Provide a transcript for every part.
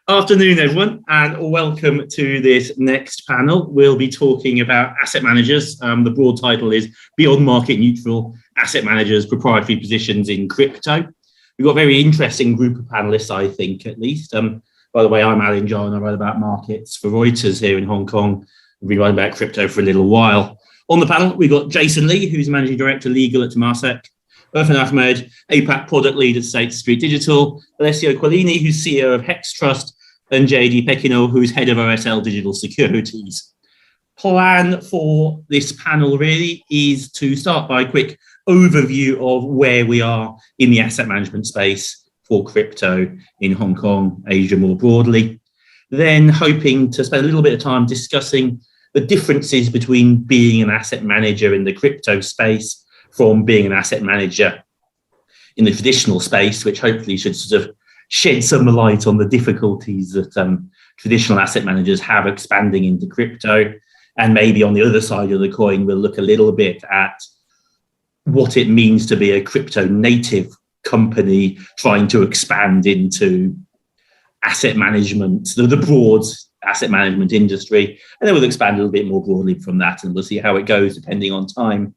Afternoon, everyone, and welcome to this next panel. We'll be talking about asset managers. The broad title is Beyond Market Neutral Asset Managers Proprietary Positions in Crypto. We've got a very interesting group of panelists, I think, at least. By the way, I'm Alun, and I write about markets for Reuters here in Hong Kong. We've been writing about crypto for a little while. On the panel, we've got Jason Lee, who's Managing Director Legal at Temasek, Irfan Ahmad, APAC Product Lead at State Street Digital, Alessio Quaglini, who's CEO of Hex Trust, and JD Péquignot, who's Head of OSL Digital Securities. Plan for this panel really is to start by a quick overview of where we are in the asset management space for crypto in Hong Kong, Asia more broadly. Then hoping to spend a little bit of time discussing the differences between being an asset manager in the crypto space from being an asset manager in the traditional space, which hopefully should sort of shed some light on the difficulties that traditional asset managers have expanding into crypto. And maybe on the other side of the coin, we'll look a little bit at what it means to be a crypto native company trying to expand into asset management, the broad asset management industry. And then we'll expand a little bit more broadly from that, and we'll see how it goes depending on time.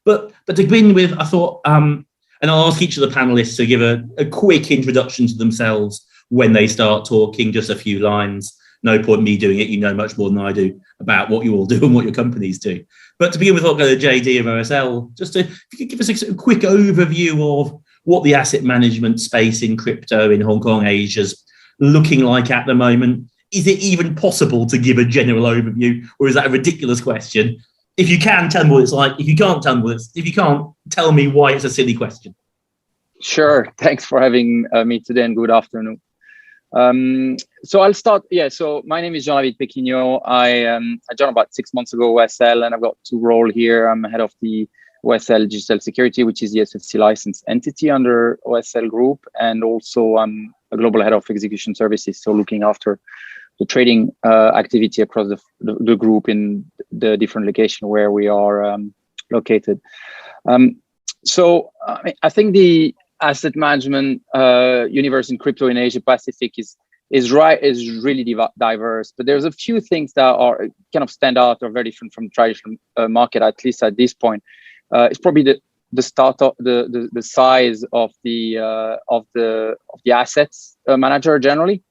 But to begin with, I thought, and I'll ask each of the panelists to give a quick introduction to themselves when they start talking, just a few lines. No point me doing it. You know much more than I do about what you all do and what your companies do. But to begin with, I'll go to JD of OSL, just to if you could give us a quick overview of what the asset management space in crypto in Hong Kong, Asia's looking like at the moment. Is it even possible to give a general overview, or is that a ridiculous question? If you can, tell me what it's like. If you can't, tell me what it's. If you can't, tell me why it's a silly question. Sure. Thanks for having me today, and good afternoon. So I'll start. So my name is Jean-David Péquignot. I joined about 6 months ago OSL, and I've got two roles here. I'm head of the OSL Digital Security, which is the SFC licensed entity under OSL Group, and also I'm a global head of execution services, so looking after the trading activity across the group in the different locations where we are located. So I think the asset management universe in crypto in Asia Pacific is really diverse, but there's a few things that are kind of stand out or very different from the traditional market, at least at this point. It's probably the start of the size of the assets manager generally.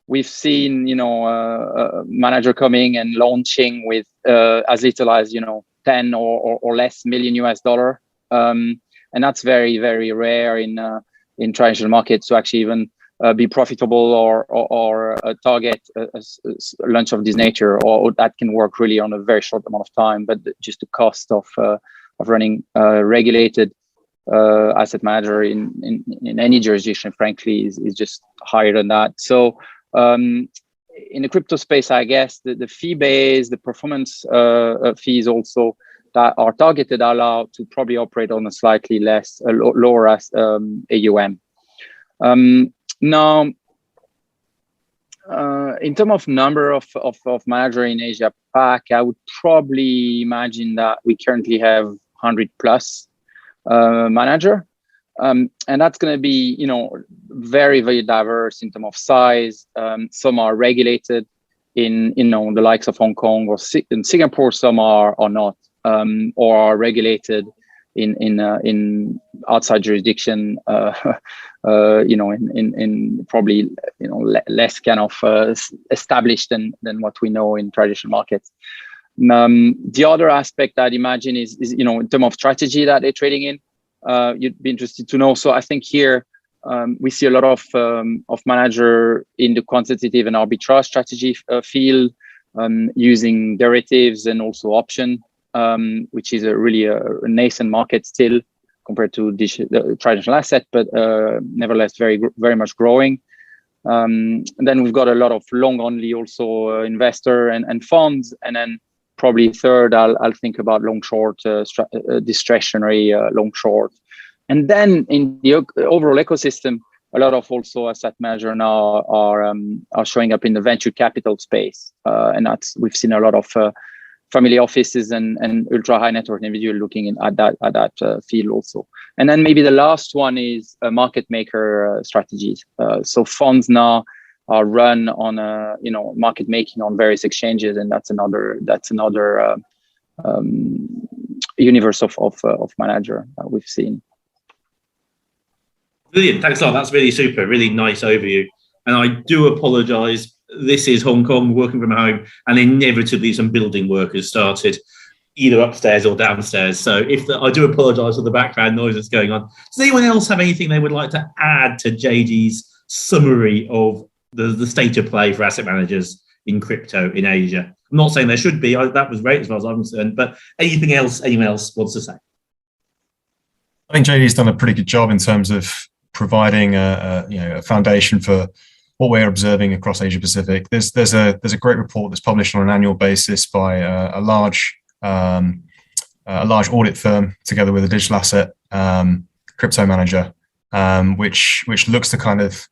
We've seen, a manager coming and launching with as little as, 10 or less million US dollar. And that's very, very rare in traditional markets to actually even be profitable or target a launch of this nature, or that can work really on a very short amount of time. But just the cost of running regulated asset manager in any jurisdiction, frankly, is just higher than that. So in the crypto space, I guess the fee base, the performance fees also that are targeted allow to probably operate on a slightly lower AUM. Now, in terms of number of manager in Asia Pac, I would probably imagine that we currently have 100 plus manager. And that's going to be, very, very diverse in terms of size. Some are regulated in, the likes of Hong Kong or in Singapore. Some are not, or are regulated in outside jurisdiction. In probably less kind of established than what we know in traditional markets. The other aspect I'd imagine is in terms of strategy that they're trading in. You'd be interested to know. So I think here we see a lot of manager in the quantitative and arbitrage strategy field, using derivatives and also option, which is really a nascent market still compared to the traditional asset, but nevertheless very, very much growing. And then we've got a lot of long only also investor and funds, and then probably third, I'll think about long short, discretionary long short. And then in the overall ecosystem, a lot of also asset manager now are showing up in the venture capital space. And we've seen a lot of family offices and ultra high net worth individual looking at that field also. And then maybe the last one is market maker strategies. So funds now are run on market making on various exchanges, and that's another universe of manager we've seen. Brilliant, thanks a lot. That's really super, really nice overview. And I do apologise. This is Hong Kong, working from home, and inevitably some building work has started, either upstairs or downstairs. So I do apologise for the background noise that's going on. Does anyone else have anything they would like to add to JD's summary of the state of play for asset managers in crypto in Asia? I'm not saying there should be. That was great as far as I'm concerned. But anything else anyone else wants to say? I think JD's done a pretty good job in terms of providing a foundation for what we're observing across Asia Pacific. There's a great report that's published on an annual basis by a large audit firm together with a digital asset crypto manager, which looks to kind of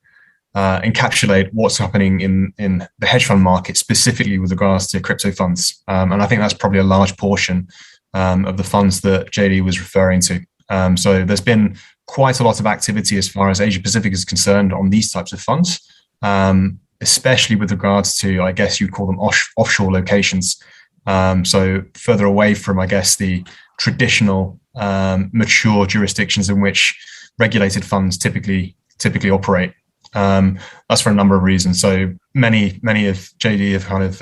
encapsulate what's happening in the hedge fund market, specifically with regards to crypto funds. And I think that's probably a large portion of the funds that JD was referring to. So there's been quite a lot of activity as far as Asia Pacific is concerned on these types of funds, especially with regards to, I guess you'd call them offshore locations. So further away from, I guess, the traditional mature jurisdictions in which regulated funds typically operate. That's for a number of reasons. So many of JD have kind of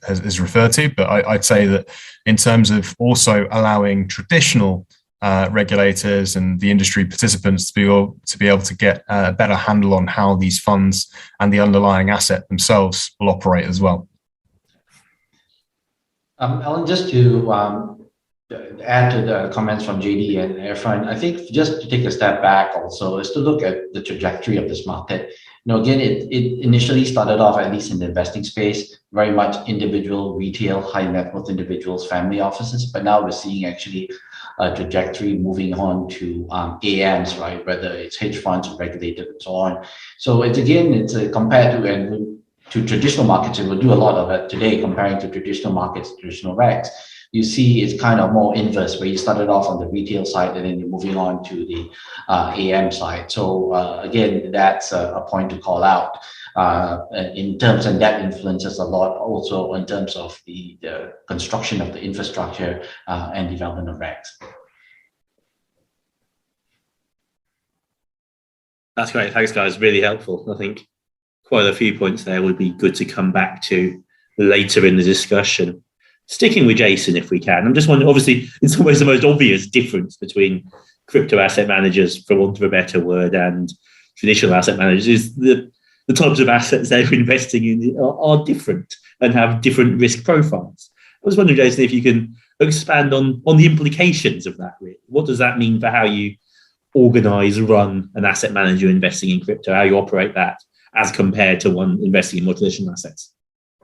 has referred to, but I'd say that in terms of also allowing traditional regulators and the industry participants to be able to get a better handle on how these funds and the underlying asset themselves will operate as well. Alun, just to add to the comments from JD and Irfan, I think just to take a step back also is to look at the trajectory of this market. Again, it initially started off, at least in the investing space, very much individual, retail, high net worth individuals, family offices, but now we're seeing actually a trajectory moving on to AMs, right? Whether it's hedge funds, regulated, and so on. So it's compared to traditional markets, and we'll do a lot of it today, comparing to traditional markets, traditional regs. You see it's kind of more inverse, where you started off on the retail side and then you're moving on to the AM side. So again, that's a point to call out in terms, and that influences a lot also in terms of the construction of the infrastructure and development of regs. That's great. Thanks, guys. Really helpful. I think quite a few points there would be good to come back to later in the discussion. Sticking with Jason, if we can, I'm just wondering, obviously, it's always the most obvious difference between crypto asset managers, for want of a better word, and traditional asset managers is the types of assets they're investing in are different and have different risk profiles. I was wondering, Jason, if you can expand on the implications of that. Really. What does that mean for how you run an asset manager investing in crypto, how you operate that as compared to one investing in more traditional assets?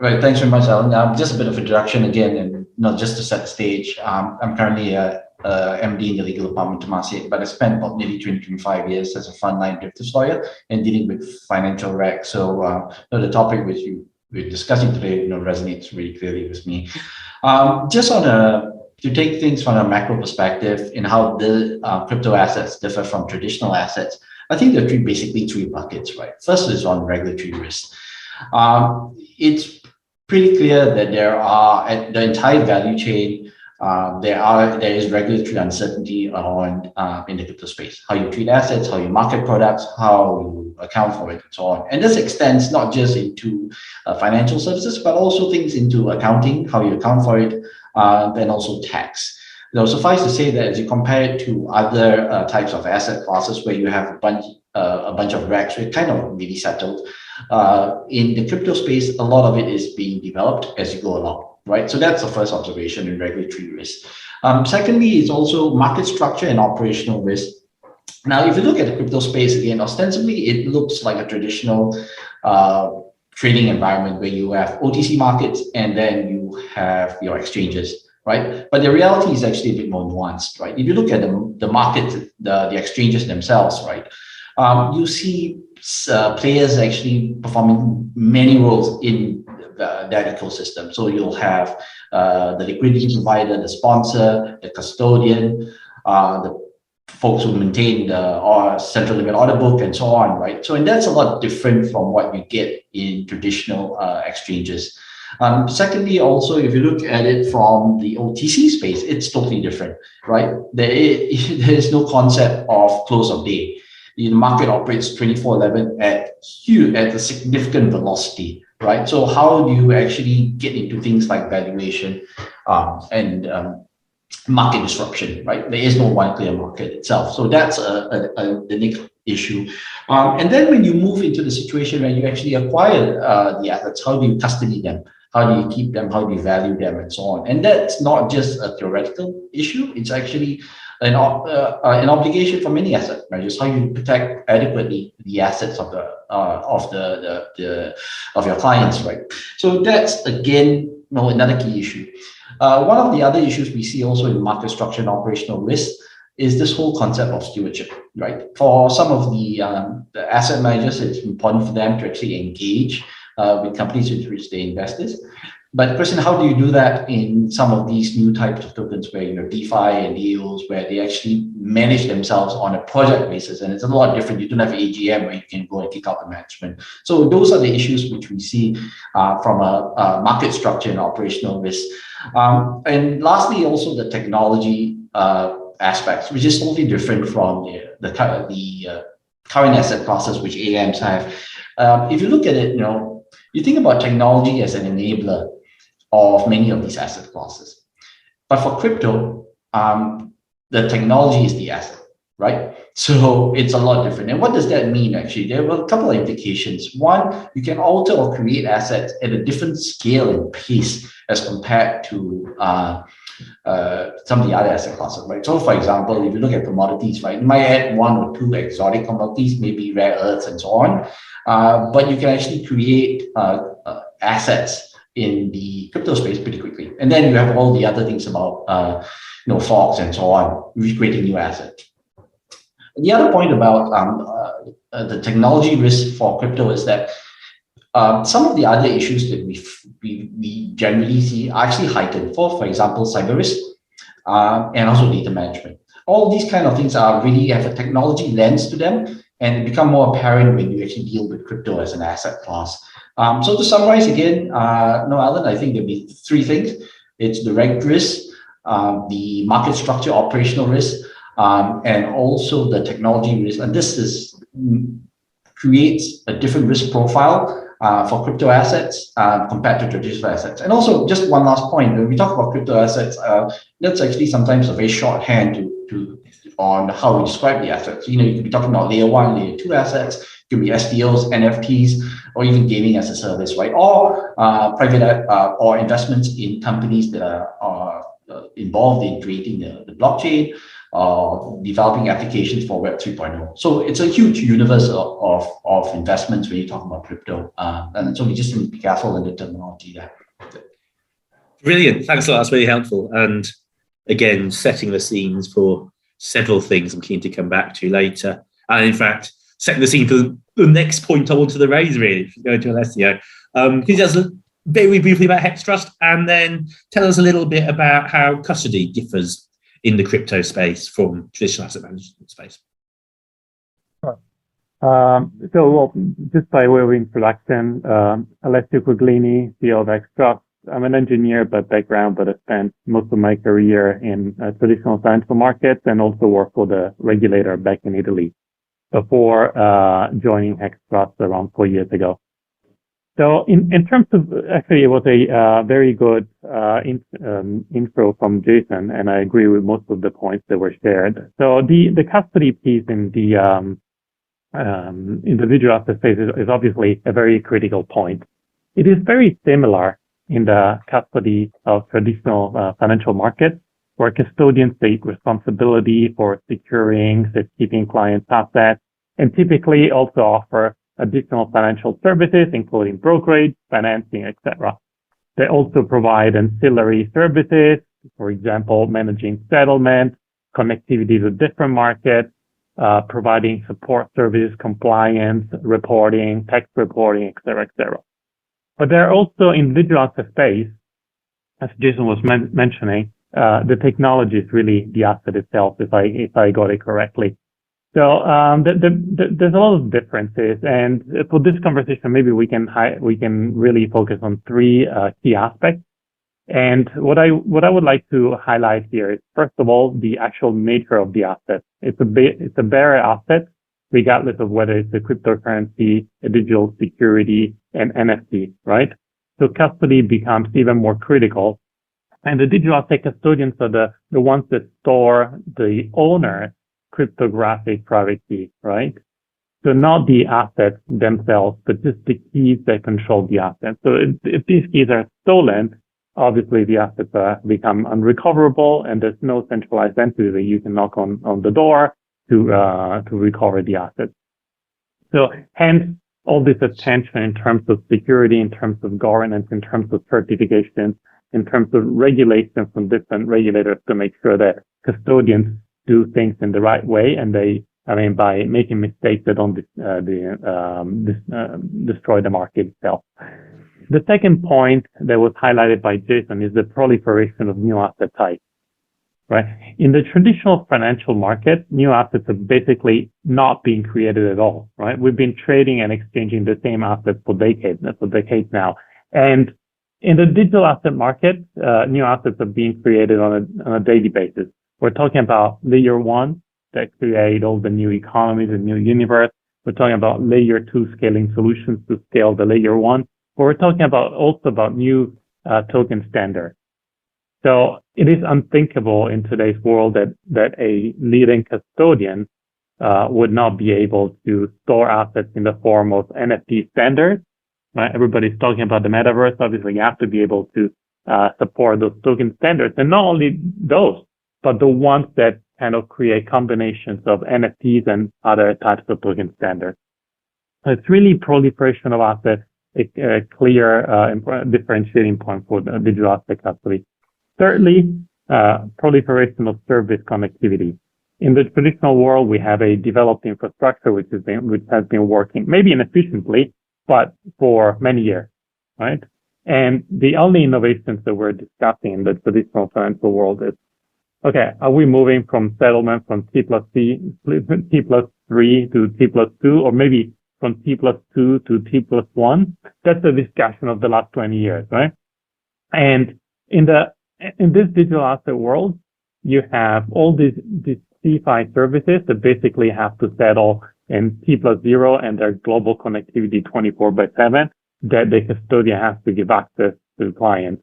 Right. Thanks very much, Alun. Just a bit of introduction again, and not just to set the stage. I'm currently a MD in the legal department at Temasek, but I spent about nearly 25 years as a frontline derivatives lawyer and dealing with financial regs. So the topic which we're discussing today, resonates really clearly with me. Just to take things from a macro perspective in how the crypto assets differ from traditional assets, I think there are basically three buckets. Right. First is on regulatory risk. It's pretty clear that there are, at the entire value chain, there is regulatory uncertainty on in the crypto space. How you treat assets, how you market products, how you account for it, and so on. And this extends not just into financial services, but also things into accounting, how you account for it, and also tax. Now, suffice to say that as you compare it to other types of asset classes where you have a bunch of regs, we're kind of really settled. In the crypto space, a lot of it is being developed as you go along, right? So that's the first observation in regulatory risk. Secondly, it's also market structure and operational risk. Now, if you look at the crypto space again, ostensibly, it looks like a traditional trading environment where you have OTC markets and then you have your exchanges, right? But the reality is actually a bit more nuanced, right? If you look at the market, the exchanges themselves, right, you see players actually performing many roles in that ecosystem. So you'll have the liquidity provider, the sponsor, the custodian, the folks who maintain the central limit order book and so on, right? So, and that's a lot different from what you get in traditional exchanges. Secondly, also, if you look at it from the OTC space, it's totally different, right? There is no concept of close of day. The market operates 24/11 at a significant velocity, right? So how do you actually get into things like valuation and market disruption, right? There is no one clear market itself. So that's the next issue. And then when you move into the situation where you actually acquire the assets, how do you custody them? How do you keep them? How do you value them, and so on? And that's not just a theoretical issue. It's actually an obligation for many asset managers. How you protect adequately the assets of your clients, right? So that's again another key issue. One of the other issues we see also in market structure and operational risk is this whole concept of stewardship, right? For some of the asset managers, it's important for them to actually engage with companies with which they invest in. But the question, how do you do that in some of these new types of tokens where, DeFi and DEOs, where they actually manage themselves on a project basis? And it's a lot different. You don't have AGM where you can go and kick out the management. So those are the issues which we see from a market structure and operational risk. And lastly, also the technology aspects, which is totally different from the current asset classes which AMs have. If you look at it, you think about technology as an enabler of many of these asset classes. But for crypto, the technology is the asset, right? So it's a lot different. And what does that mean, actually? There were a couple of implications. One, you can alter or create assets at a different scale and pace as compared to some of the other asset classes, right? So, for example, if you look at commodities, right, you might add one or two exotic commodities, maybe rare earths and so on. But you can actually create assets in the crypto space pretty quickly. And then you have all the other things about, forks and so on, creating new assets. The other point about the technology risk for crypto is that some of the other issues that we generally see are actually heightened. For example, cyber risk and also data management. All these kind of things really have a technology lens to them, and become more apparent when you actually deal with crypto as an asset class. So to summarize again, Alun, I think there'll be three things. It's the reg risk, the market structure operational risk, and also the technology risk. And this creates a different risk profile for crypto assets compared to traditional assets. And also, just one last point, when we talk about crypto assets, that's actually sometimes a very shorthand on how we describe the assets. You could be talking about layer 1, layer 2 assets, it could be STOs, NFTs, or even gaming as a service, right? Or private or investments in companies that are involved in creating the blockchain, developing applications for Web 3.0. So it's a huge universe of investments when you talk about crypto. And so we just need to be careful in the terminology there. Brilliant. Thanks a lot. That's really helpful. And again, setting the scenes for several things I'm keen to come back to later. And in fact, setting the scene for the next point I wanted to raise, really, going to Alessio. Can you tell us very briefly about Hex Trust, and then tell us a little bit about how custody differs in the crypto space from traditional asset management space? Sure. So, just by way of introduction, Alessio Quaglini, CEO of Hex Trust. I'm an engineer by background, but I spent most of my career in traditional financial markets and also worked for the regulator back in Italy before joining Hex Trust around 4 years ago. So in terms of, actually, it was a very good intro from Jason, and I agree with most of the points that were shared. So the custody piece in the individual asset space is obviously a very critical point. It is very similar in the custody of traditional financial markets, where custodians take responsibility for securing, safekeeping clients' assets, and typically also offer additional financial services, including brokerage, financing, etc. They also provide ancillary services, for example, managing settlement, connectivity to different markets, providing support services, compliance, reporting, tax reporting, etc., etc. But there are also individual asset space, as Jason was mentioning, the technology is really the asset itself, if I got it correctly. So there's a lot of differences, and for this conversation, maybe we can really focus on three key aspects. And what I would like to highlight here is, first of all, the actual nature of the asset. It's a bearer asset, regardless of whether it's a cryptocurrency, a digital security, an NFT, right? So custody becomes even more critical, and the digital asset custodians are the ones that store the owner cryptographic private key, right? So not the assets themselves, but just the keys that control the assets. So if these keys are stolen, obviously the assets become unrecoverable, and there's no centralized entity that you can knock on the door to recover the assets. So hence all this attention in terms of security, in terms of governance, in terms of certification, in terms of regulations from different regulators to make sure that custodians do things in the right way, and by making mistakes that don't destroy the market itself. The second point that was highlighted by Jason is the proliferation of new asset types, right? In the traditional financial market, new assets are basically not being created at all, right? We've been trading and exchanging the same assets for decades now. And in the digital asset market, new assets are being created on a daily basis. We're talking about layer one that create all the new economies, the new universe. We're talking about layer two scaling solutions to scale the layer one. But we're talking also about new token standards. So it is unthinkable in today's world that a leading custodian would not be able to store assets in the form of NFT standards. Right? Everybody's talking about the metaverse. Obviously, you have to be able to support those token standards, and not only those, but the ones that kind of create combinations of NFTs and other types of token standards. So it's really proliferation of assets, a clear differentiating point for the digital asset custody. Thirdly, proliferation of service connectivity. In the traditional world, we have a developed infrastructure which has been working maybe inefficiently, but for many years, right? And the only innovations that we're discussing in the traditional financial world is, okay, are we moving from settlement from T plus 3 to T plus 2, or maybe from T plus 2 to T plus 1? That's the discussion of the last 20 years, right? And in this digital asset world, you have all these DeFi services that basically have to settle in T plus 0 and their global connectivity 24/7 that the custodian has to give access to the client.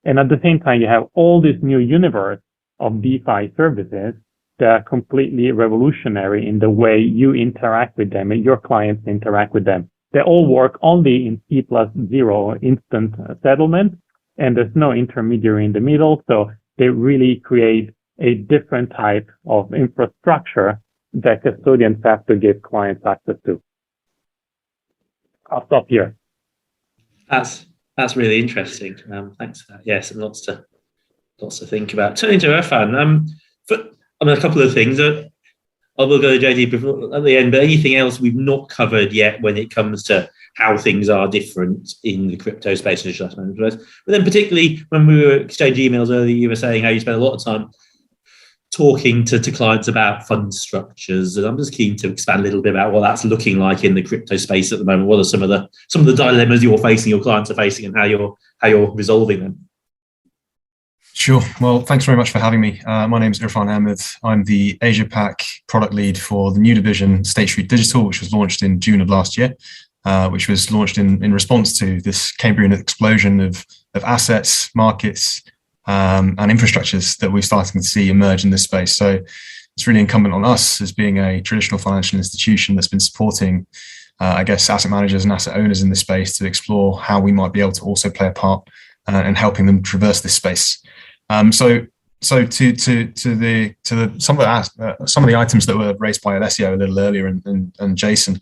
And at the same time, you have all this new universe of DeFi services that are completely revolutionary in the way you interact with them and your clients interact with them. They all work only in T plus 0 instant settlement, and there's no intermediary in the middle. So they really create a different type of infrastructure that custodians have to give clients access to. I'll stop here. That's really interesting. Thanks for that. Yes, and lots to think about. Turning to Irfan, a couple of things. I will go to JD before, at the end, but anything else we've not covered yet when it comes to how things are different in the crypto space and digital asset management? But then particularly when we were exchanging emails earlier, you were saying how you spend a lot of time talking to clients about fund structures, and I'm just keen to expand a little bit about what that's looking like in the crypto space at the moment. What are some of the dilemmas you're facing, your clients are facing, and how you're resolving them? Sure. Well, thanks very much for having me. My name is Irfan Ahmad. I'm the Asia-Pac product lead for the new division, State Street Digital, which was launched in June of last year, which was launched in response to this Cambrian explosion of assets, markets, and infrastructures that we're starting to see emerge in this space. So it's really incumbent on us as being a traditional financial institution that's been supporting, asset managers and asset owners in this space to explore how we might be able to also play a part in helping them traverse this space. So to some of the items that were raised by Alessio a little earlier and Jason,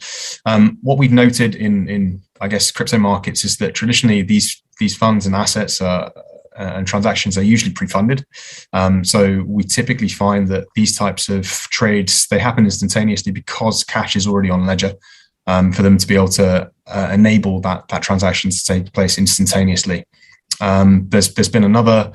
what we've noted in crypto markets is that traditionally these funds and assets and transactions are usually pre-funded. So we typically find that these types of trades, they happen instantaneously because cash is already on ledger, for them to be able to enable that transaction to take place instantaneously. There's been another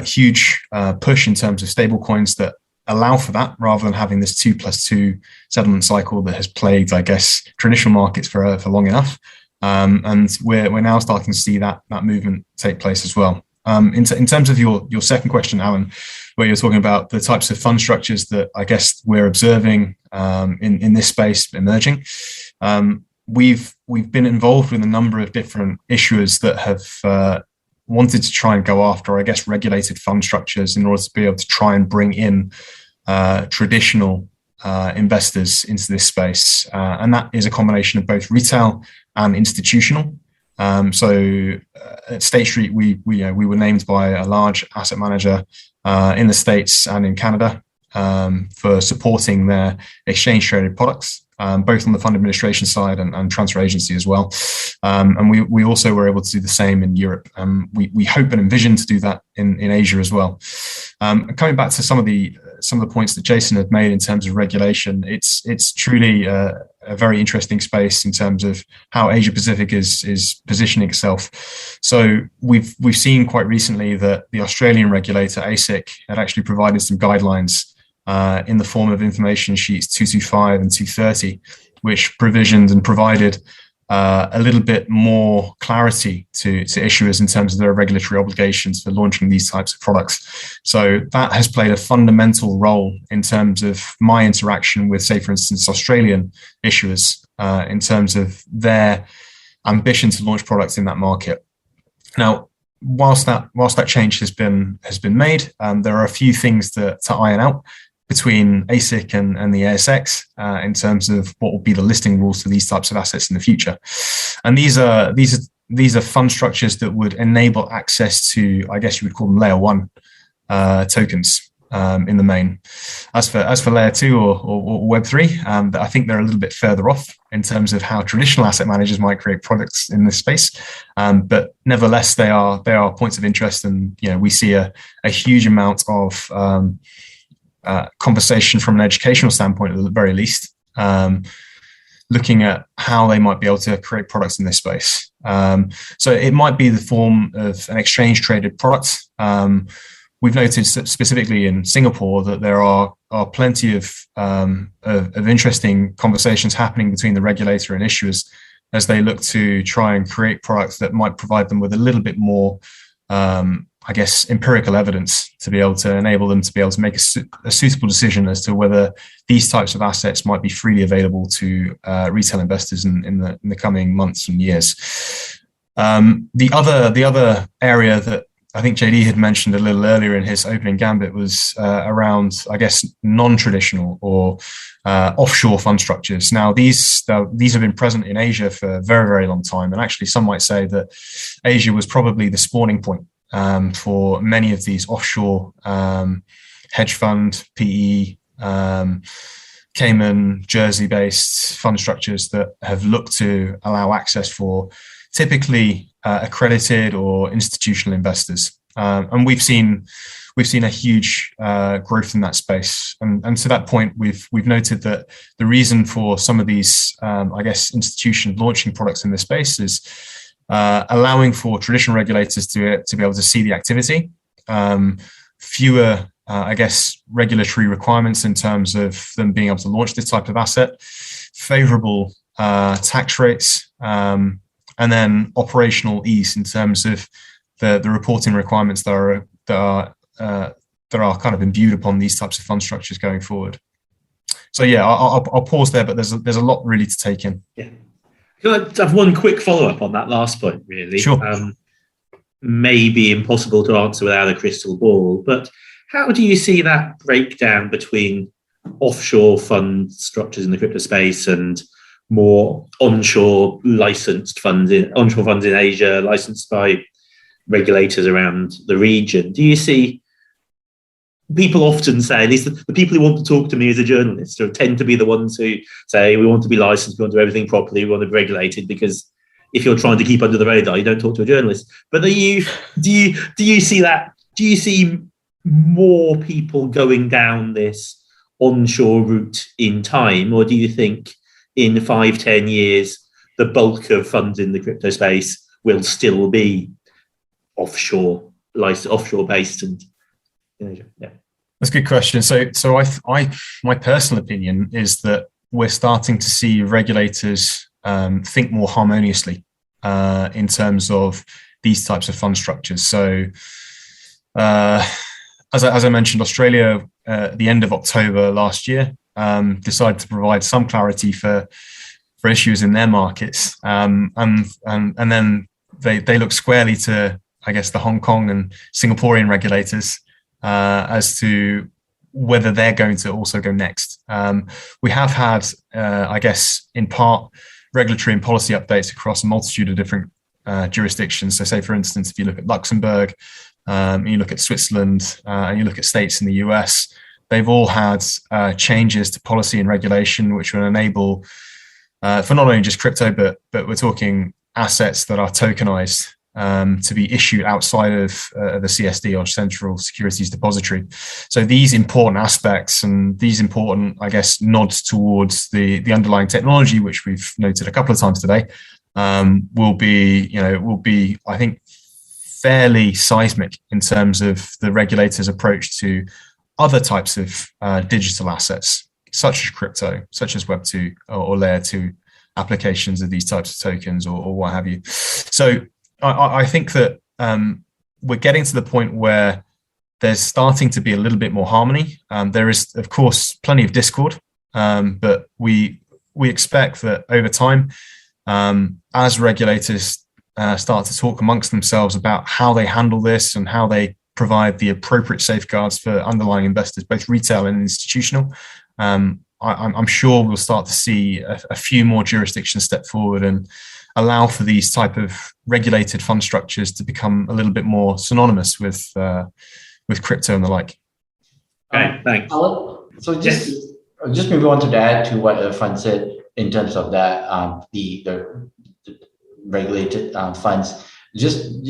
huge push in terms of stable coins that allow for that, rather than having this 2+2 settlement cycle that has plagued, I guess, traditional markets for long enough. And we're now starting to see that movement take place as well. In terms of your second question, Alan, where you're talking about the types of fund structures that I guess we're observing in this space emerging, we've been involved with a number of different issuers that have wanted to try and go after, I guess, regulated fund structures in order to be able to try and bring in traditional investors into this space, and that is a combination of both retail and institutional. So at State Street, we were named by a large asset manager in the States and in Canada for supporting their exchange traded products, both on the fund administration side and transfer agency as well. And we also were able to do the same in Europe. We hope and envision to do that in Asia as well. Coming back to some of the points that Jason had made in terms of regulation, it's truly a very interesting space in terms of how Asia Pacific is positioning itself. So we've seen quite recently that the Australian regulator ASIC had actually provided some guidelines in the form of information sheets 225 and 230, which provisioned and provided a little bit more clarity to issuers in terms of their regulatory obligations for launching these types of products. So that has played a fundamental role in terms of my interaction with, say, for instance, Australian issuers in terms of their ambition to launch products in that market. Now, whilst that change has been made, there are a few things to iron out between ASIC and the ASX in terms of what will be the listing rules for these types of assets in the future. And these are fund structures that would enable access to, I guess you would call them layer one tokens in the main. As for layer two or web three, I think they're a little bit further off in terms of how traditional asset managers might create products in this space. But nevertheless, they are points of interest, and we see a huge amount of conversation from an educational standpoint, at the very least, looking at how they might be able to create products in this space. So it might be the form of an exchange traded product. We've noticed specifically in Singapore that there are plenty of interesting conversations happening between the regulator and issuers as they look to try and create products that might provide them with a little bit more I guess, empirical evidence to be able to enable them to be able to make a suitable decision as to whether these types of assets might be freely available to retail investors in the coming months and years. The other area that I think JD had mentioned a little earlier in his opening gambit was around, I guess, non-traditional or offshore fund structures. Now, these have been present in Asia for a very, very long time. And actually, some might say that Asia was probably the spawning point for many of these offshore hedge fund, PE, Cayman, Jersey-based fund structures that have looked to allow access for typically accredited or institutional investors, and we've seen a huge growth in that space. And to that point, we've noted that the reason for some of these, I guess, institutions launching products in this space is allowing for traditional regulators to be able to see the activity, fewer, I guess, regulatory requirements in terms of them being able to launch this type of asset, favorable tax rates, and then operational ease in terms of the reporting requirements that are kind of imbued upon these types of fund structures going forward. So yeah, I'll pause there, but there's a lot really to take in. Yeah. Can I have one quick follow-up on that last point, really? Sure. Maybe impossible to answer without a crystal ball, but how do you see that breakdown between offshore fund structures in the crypto space and more onshore licensed funds onshore funds in Asia, licensed by regulators around the region? Do you see people often say, at least the people who want to talk to me as a journalist tend to be the ones who say, we want to be licensed, we want to do everything properly, we want to be regulated, because if you're trying to keep under the radar, you don't talk to a journalist. But do you see that? Do you see more people going down this onshore route in time, or do you think in 5-10 years the bulk of funds in the crypto space will still be offshore offshore based and in Asia? Yeah. That's a good question. So my personal opinion is that we're starting to see regulators think more harmoniously in terms of these types of fund structures. So as I mentioned, Australia at the end of October last year decided to provide some clarity for issues in their markets, and then they look squarely to, I guess, the Hong Kong and Singaporean regulators as to whether they're going to also go next. We have had, I guess, in part, regulatory and policy updates across a multitude of different jurisdictions. So say, for instance, if you look at Luxembourg, you look at Switzerland, and you look at states in the US, they've all had changes to policy and regulation, which will enable, for not only just crypto, but we're talking assets that are tokenized, to be issued outside of the CSD, or Central Securities Depository. So these important aspects and these important, I guess, nods towards the underlying technology, which we've noted a couple of times today, will be, I think, fairly seismic in terms of the regulator's approach to other types of digital assets, such as crypto, such as Web2 or Layer 2 applications of these types of tokens or what have you. So I think that we're getting to the point where there's starting to be a little bit more harmony. There is, of course, plenty of discord, but we expect that over time, as regulators start to talk amongst themselves about how they handle this and how they provide the appropriate safeguards for underlying investors, both retail and institutional, I'm sure we'll start to see a few more jurisdictions step forward and allow for these type of regulated fund structures to become a little bit more synonymous with crypto and the like. Okay, thanks. So just maybe wanted to add to what Irfan said in terms of that, the regulated funds. Just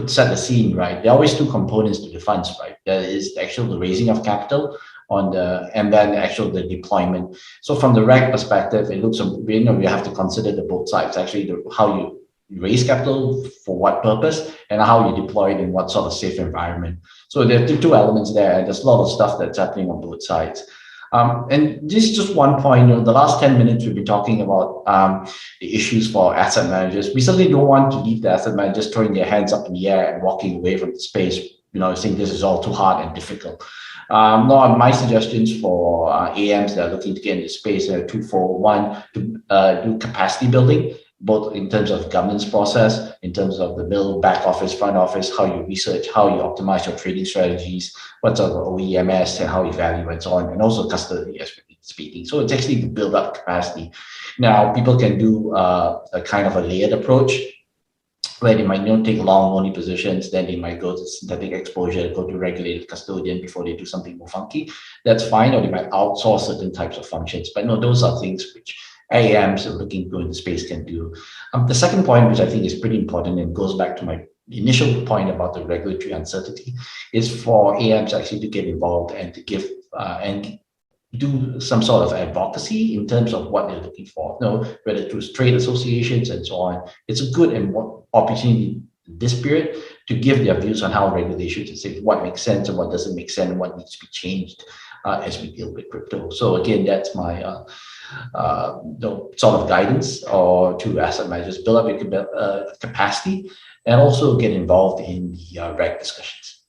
set the scene, right? There are always two components to the funds, right? There is the raising of capital and then the deployment. So from the reg perspective, it looks, we have to consider the both sides, how you raise capital for what purpose and how you deploy it in what sort of safe environment. So there are two elements there. There's a lot of stuff that's happening on both sides. And just one point, the last 10 minutes we've been talking about the issues for asset managers. We certainly don't want to leave the asset managers throwing their hands up in the air and walking away from the space, saying this is all too hard and difficult. No, my suggestions for AMs that are looking to get into space are twofold. One, to do capacity building, both in terms of governance process, in terms of the middle, back office, front office, how you research, how you optimize your trading strategies, what's our OEMS and how you value and so on, and also custody as we're speaking. So it's actually to build up capacity. Now, people can do a kind of a layered approach where they might take long only positions, then they might go to synthetic exposure, go to regulated custodian before they do something more funky. That's fine, or they might outsource certain types of functions. But no, those are things which AMs looking to go into space can do. The second point, which I think is pretty important and goes back to my initial point about the regulatory uncertainty, is for AMs actually to get involved and to give and do some sort of advocacy in terms of what they're looking for, whether through trade associations and so on. It's a good and opportunity in this period to give their views on how regulation to say what makes sense and what doesn't make sense and what needs to be changed as we deal with crypto. So again, that's my sort of guidance or to asset managers, build up your capacity and also get involved in the reg discussions.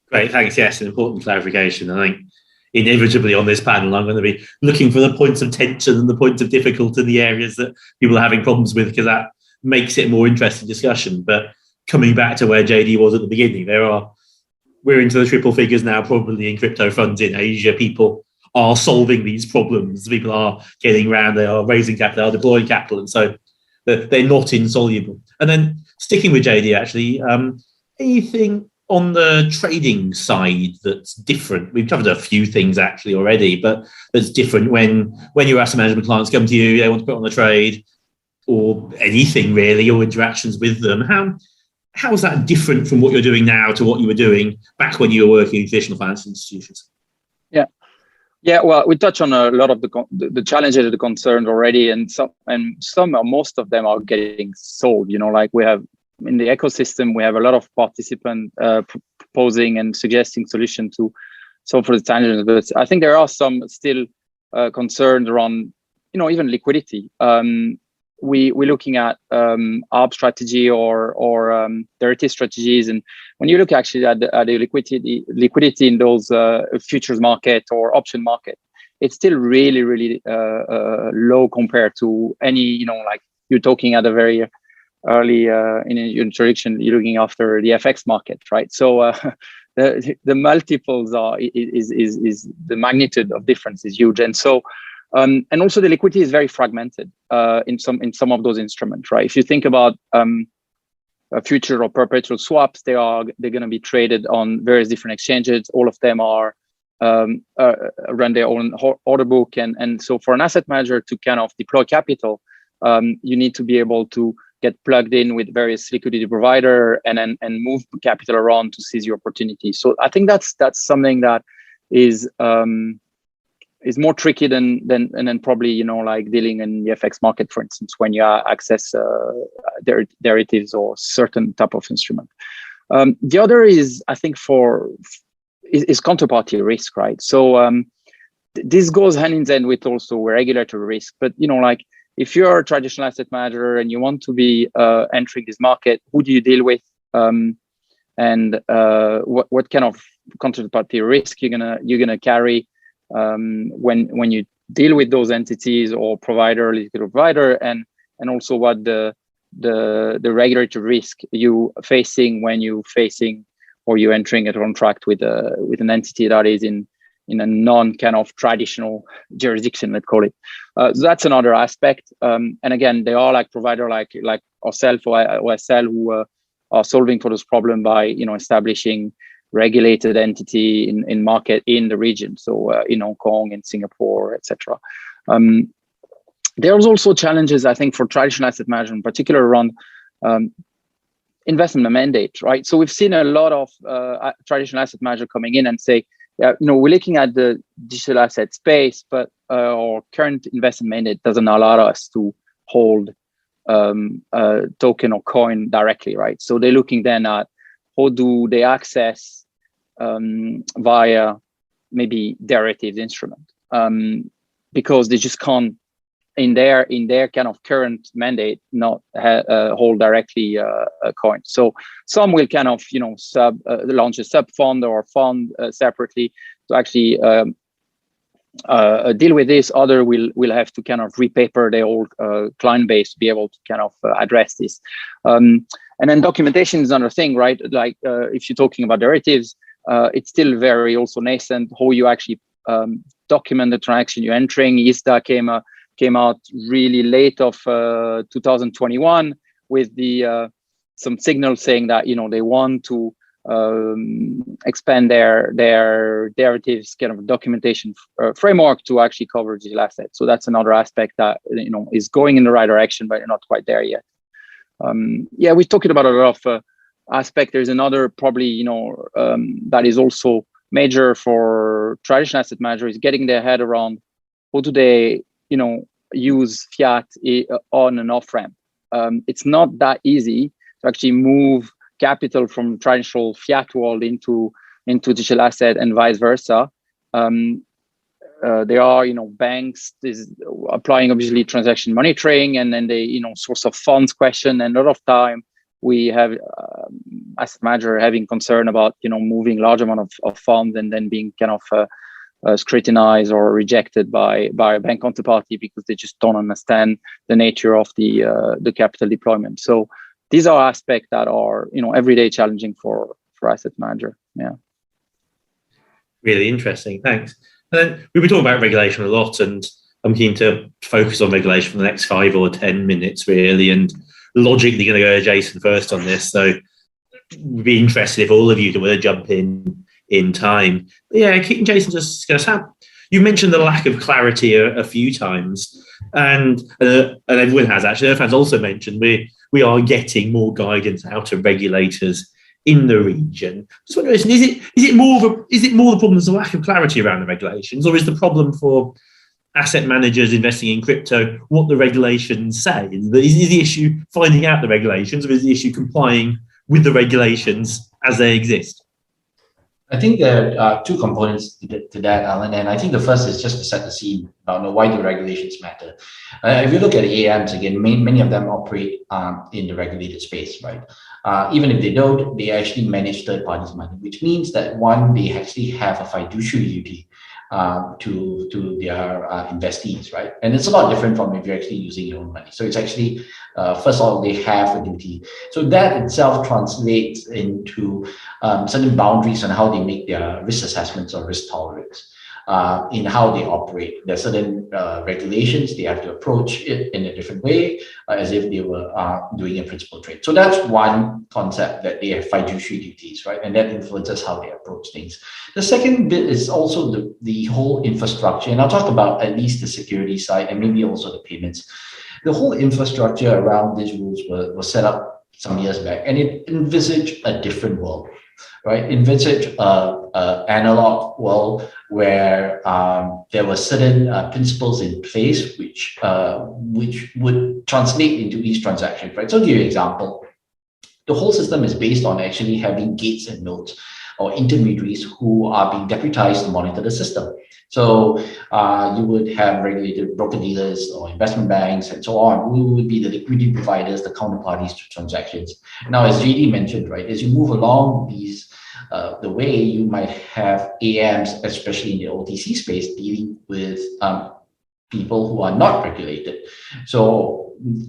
Great, thanks. Yes, an important clarification. I think inevitably on this panel, I'm going to be looking for the points of tension and the points of difficulty in the areas that people are having problems with, because that makes it a more interesting discussion. But coming back to where JD was at the beginning, we're into the triple figures now, probably in crypto funds in Asia. People are solving these problems. People are getting around, they are raising capital, they are deploying capital, and so they're not insoluble. And then sticking with JD, actually, anything on the trading side that's different? We've covered a few things actually already, but that's different when your asset management clients come to you, they want to put on the trade or anything really, or interactions with them. How is that different from what you're doing now to what you were doing back when you were working in traditional financial institutions? Yeah. Yeah, well, we touched on a lot of the challenges, the concerns already, and some or most of them are getting solved. Like we have in the ecosystem, we have a lot of participants proposing and suggesting solutions to solve for the challenges. But I think there are some still concerns around, even liquidity. We're looking at ARB strategy or derivative strategies, and when you look actually at the liquidity in those futures market or option market, it's still really, really low compared to any, like you're talking at a very early in your introduction, you're looking after the FX market, right? So the multiples is the magnitude of difference is huge, and so. And also the liquidity is very fragmented in some of those instruments, right? If you think about a future or perpetual swaps, they're going to be traded on various different exchanges. All of them are run their own order book, and so for an asset manager to kind of deploy capital, you need to be able to get plugged in with various liquidity provider and move capital around to seize your opportunity. So I think that's something that is more tricky than probably, like dealing in the FX market, for instance, when you access derivatives or certain type of instrument. The other is, I think, is counterparty risk, right? So this goes hand in hand with also regulatory risk. But, like if you're a traditional asset manager and you want to be entering this market, who do you deal with? And what kind of counterparty risk you're gonna carry? When you deal with those entities or liquidity provider, and also what the regulatory risk you facing when you entering a contract with an entity that is in a non kind of traditional jurisdiction, let's call it. So that's another aspect. And again, they are like provider like ourselves or OSL who are solving for this problem by establishing regulated entity in market in the region, so in Hong Kong, in Singapore, etc. There's also challenges, I think, for traditional asset management, in particular around investment mandate, right? So we've seen a lot of traditional asset manager coming in and say, we're looking at the digital asset space, but our current investment mandate doesn't allow us to hold a token or coin directly, right? So they're looking then at how do they access via maybe derivative instrument, because they just can't in their kind of current mandate not hold directly a coin. So some will kind of launch a sub fund or fund separately to actually deal with this. Other will have to kind of repaper their old client base to be able to kind of address this. And then documentation is another thing, right? Like if you're talking about derivatives, it's still very also nascent. How you actually document the transaction you're entering. ISDA came out really late of 2021 with the some signals saying that they want to expand their derivatives kind of documentation framework to actually cover digital assets. So that's another aspect that is going in the right direction, but not quite there yet. We're talking about a lot of aspect. There's another probably that is also major for traditional asset managers, getting their head around how do they use fiat on and off ramp. It's not that easy to actually move capital from traditional fiat world into digital asset and vice versa. There are banks is applying obviously transaction monitoring, and then they source of funds question, and a lot of time we have asset manager having concern about moving large amount of funds and then being kind of scrutinized or rejected by a bank counterparty because they just don't understand the nature of the capital deployment. So these are aspects that are everyday challenging for asset manager. Yeah. Really interesting. Thanks. And then we've been talking about regulation a lot, and I'm keen to focus on regulation for the next 5 or 10 minutes, really. And logically going to go to Jason first on this. So we'd be interested if all of you could jump in time. But yeah, Jason, just you mentioned the lack of clarity a few times, and everyone has actually. Irfan's also mentioned we are getting more guidance out of regulators in the region. Just wondering, is it more the problem as a lack of clarity around the regulations, or is the problem for asset managers investing in crypto what the regulations say? Is the issue finding out the regulations, or is the issue complying with the regulations as they exist? I think there are two components to that, Alan, and I think the first is just to set the scene about why the regulations matter. If you look at AMs, again, many of them operate in the regulated space, right? Even if they don't, they actually manage third parties' money, which means that one, they actually have a fiduciary duty to their investees, right? And it's a lot different from if you're actually using your own money. So it's actually, first of all, they have a duty. So that itself translates into certain boundaries on how they make their risk assessments or risk tolerance. In how they operate. There are certain regulations, they have to approach it in a different way, as if they were doing a principal trade. So that's one concept, that they have fiduciary duties, right? And that influences how they approach things. The second bit is also the whole infrastructure, and I'll talk about at least the security side and maybe also the payments. The whole infrastructure around these rules was set up some years back, and it envisaged a different world. Right, envisage analog world where there were certain principles in place which would translate into each transaction. Right, so I'll give you an example. The whole system is based on actually having gates and nodes or intermediaries who are being deputized to monitor the system. So you would have regulated broker-dealers or investment banks and so on, who would be the liquidity providers, the counterparties to transactions. Now, as JD mentioned, right, as you move along the way, you might have AMs, especially in the OTC space, dealing with people who are not regulated. So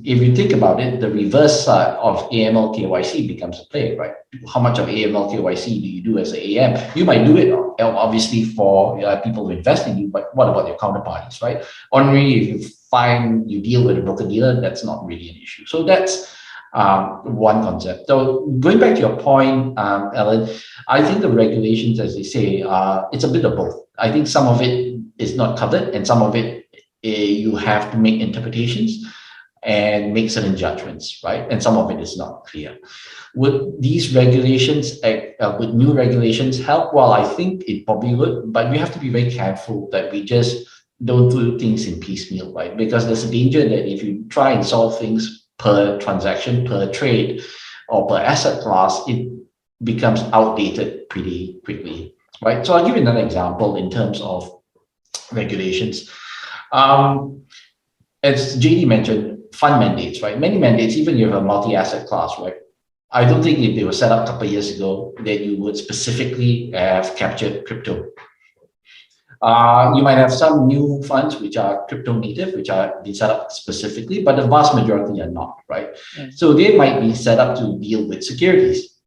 if you think about it, the reverse side of AML KYC becomes a play, right? How much of AML KYC do you do as an AM? You might do it obviously for people who invest in you, but what about your counterparties, right? Ordinarily, if you find you deal with a broker dealer, that's not really an issue. So that's one concept. So going back to your point, Alan, I think the regulations, as they say, it's a bit of both. I think some of it is not covered, and some of it you have to make interpretations and make certain judgments, right? And some of it is not clear. Would these regulations, would new regulations help? Well, I think it probably would, but we have to be very careful that we just don't do things in piecemeal, right? Because there's a danger that if you try and solve things per transaction, per trade, or per asset class, it becomes outdated pretty quickly, right? So I'll give you another example in terms of regulations. As JD mentioned, fund mandates, right? Many mandates, even if you have a multi-asset class, right? I don't think if they were set up a couple of years ago that you would specifically have captured crypto. You might have some new funds which are crypto native, which are being set up specifically, but the vast majority are not, right? So they might be set up to deal with securities.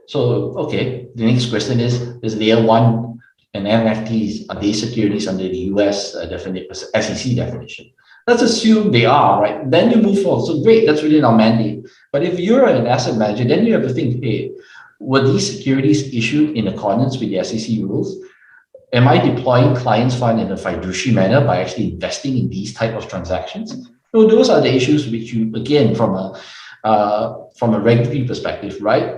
So, okay, the next question is layer one and NFTs, are they securities under the US SEC definition? Let's assume they are, right? Then you move forward. So great, that's within our mandate. But if you're an asset manager, then you have to think, hey, were these securities issued in accordance with the SEC rules? Am I deploying clients' fund in a fiduciary manner by actually investing in these type of transactions? So those are the issues which you, again, from a regulatory perspective, right?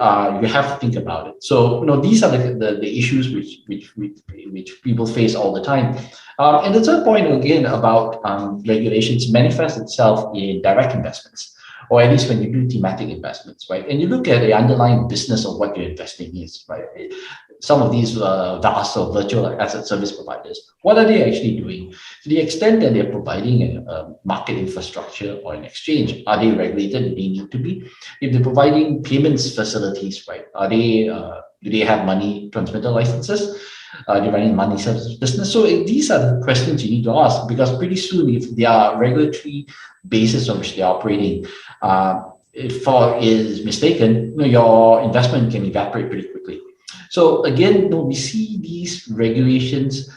You have to think about it. So, these are the issues which people face all the time. And the third point, again, about regulations manifests itself in direct investments, or at least when you do thematic investments, right? And you look at the underlying business of what you're investing in, right? Some of these vast or virtual asset service providers, what are they actually doing? To the extent that they're providing a market infrastructure or an exchange, are they regulated? Do they need to be? If they're providing payments facilities, right? Are they? Do they have money transmitter licenses? Are they running money services business? So these are the questions you need to ask, because pretty soon, if there are regulatory basis on which they're operating, if is mistaken, your investment can evaporate pretty quickly. So again, we see these regulations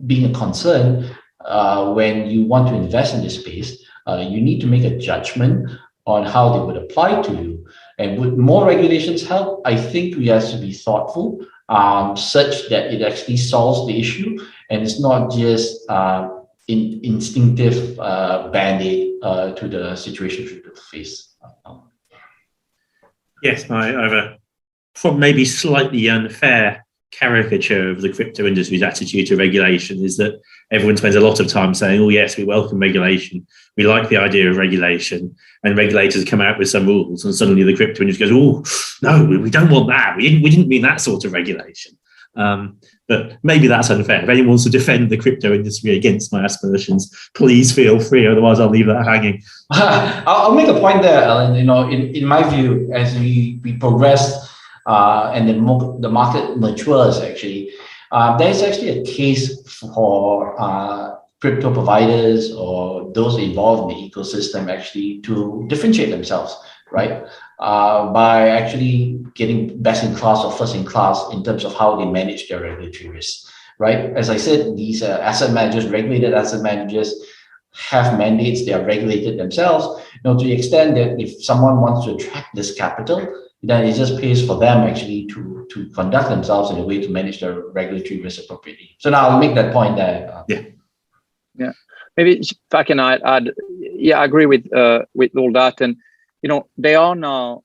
being a concern when you want to invest in this space. You need to make a judgment on how they would apply to you. And would more regulations help? I think we have to be thoughtful, such that it actually solves the issue, and it's not just instinctive band-aid to the situation we face. Yes, I have a from maybe slightly unfair caricature of the crypto industry's attitude to regulation is that everyone spends a lot of time saying, oh, yes, we welcome regulation. We like the idea of regulation. And regulators come out with some rules and suddenly the crypto industry goes, oh, no, we don't want that. We didn't mean that sort of regulation. But maybe that's unfair. If anyone wants to defend the crypto industry against my aspersions, please feel free. Otherwise, I'll leave that hanging. I'll make a point there, Alan. In my view, as we progress and the market matures, actually, there's actually a case for crypto providers or those involved in the ecosystem actually to differentiate themselves, right? By actually getting best in class or first in class in terms of how they manage their regulatory risks, right? As I said, these asset managers, regulated asset managers, have mandates. They are regulated themselves. To the extent that if someone wants to attract this capital, then it just pays for them actually to conduct themselves in a way to manage their regulatory risk appropriately. So now I'll make that point there. Yeah. Maybe if I can add, yeah, I agree with all that. And they are now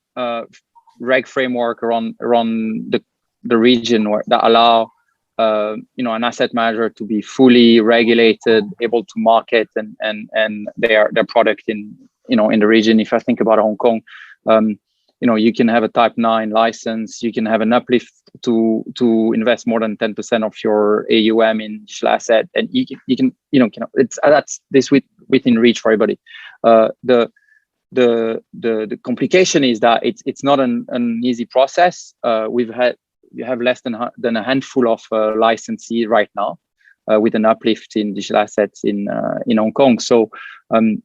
reg framework around the region that allow an asset manager to be fully regulated, able to market and their product in the region. If I think about Hong Kong, you can have a Type 9 license, you can have an uplift to invest more than 10% of your AUM in digital asset, and you can that's this within reach for everybody. The complication is that it's not an easy process. We have less than a handful of licensees right now, with an uplift in digital assets in Hong Kong. So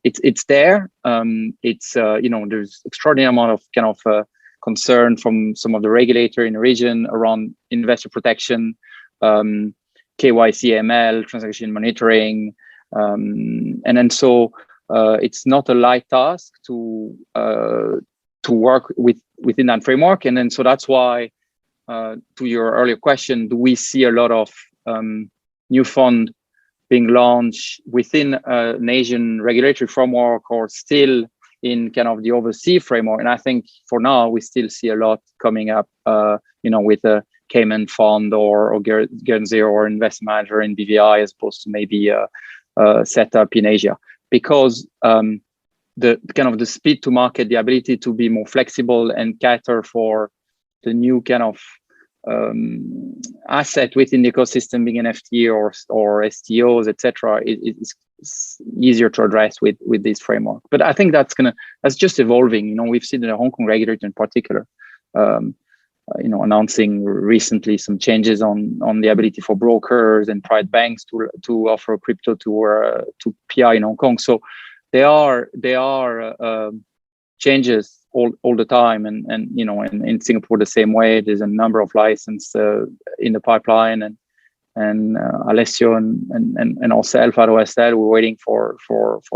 it's there. There's extraordinary amount of kind of concern from some of the regulator in the region around investor protection, KYC, AML, transaction monitoring, and so it's not a light task to work within that framework. And then so that's why, to your earlier question, do we see a lot of new fund being launched within an Asian regulatory framework or still in kind of the overseas framework? And I think for now, we still see a lot coming up, with a Cayman fund or Guernsey or investment manager in BVI as opposed to maybe set up in Asia. Because the kind of the speed to market, the ability to be more flexible and cater for the new kind of asset within the ecosystem, being NFT or STOs, etc., is easier to address with this framework. But I think that's just evolving. We've seen the Hong Kong regulator in particular, announcing recently some changes on the ability for brokers and private banks to offer crypto to PI in Hong Kong. So there are changes all the time, and in Singapore the same way. There's a number of licenses in the pipeline, and Alessio and ourselves at OSL, we're waiting for